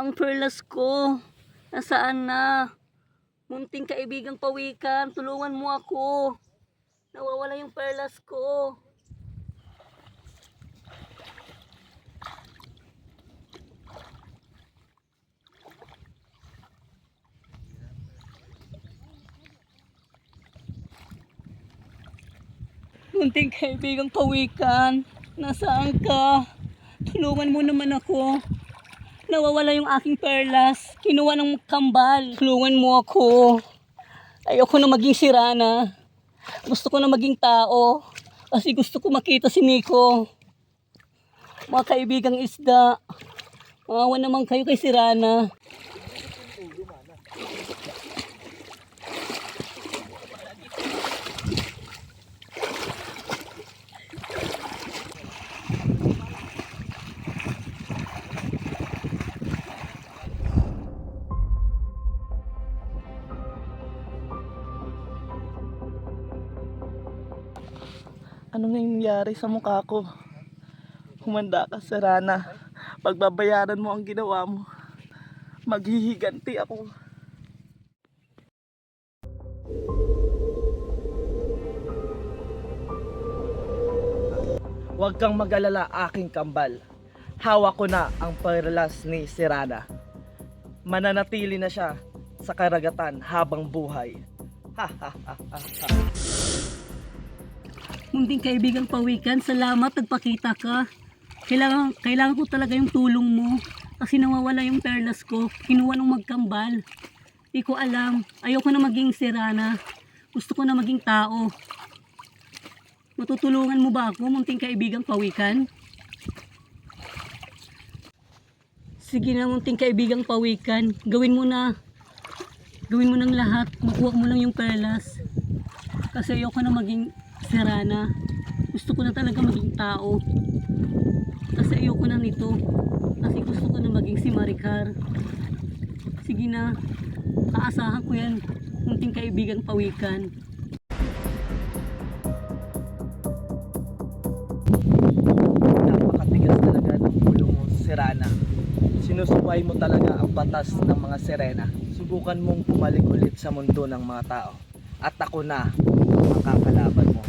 Ang perlas ko, nasaan na? Munting kaibigang pawikan, tulungan mo ako. Nawawala yung perlas ko. Munting kaibigang pawikan, nasaan ka? Tulungan mo naman ako. Nawawala yung aking perlas. Kinuha ng kambal. Tulungan mo ako. Ayoko na maging sirana. Gusto ko na maging tao. Kasi gusto ko makita si Nico. Mga kaibigang isda. Maawa naman kayo kay Sirana. Ano nangyayari sa mukha ko? Humanda ka, Sirana. Pagbabayaran mo ang ginawa mo. Maghihiganti ako. Huwag kang mag-alala, aking kambal. Hawak ko na ang perlas ni Sirana. Mananatili na siya sa karagatan habang buhay. Ha ha ha ha ha. Munting kaibigang pawikan, salamat nagpakita ka. Kailangan ko talaga yung tulong mo. Kasi nawawala yung perlas ko. Kinuha ng magkambal. Di ko alam. Ayoko na maging Sirana. Gusto ko na maging tao. Matutulungan mo ba ako, munting kaibigang pawikan? Sige na, munting kaibigang pawikan. Gawin mo na. Gawin mo ng lahat. Makuha mo lang yung perlas. Kasi ayoko na maging Sirana. Gusto ko na talaga maging tao. Kasi ayoko na nito. Kasi gusto ko na maging si Maricar. Sige na. Aasahan ko yan. Munting kaibigang pawikan. Napakatigas talaga ng ulo mo, Sirana. Sinusuway mo talaga ang batas ng mga sirena. Subukan mong bumalik ulit sa mundo ng mga tao. At ako na ang makakalaban mo.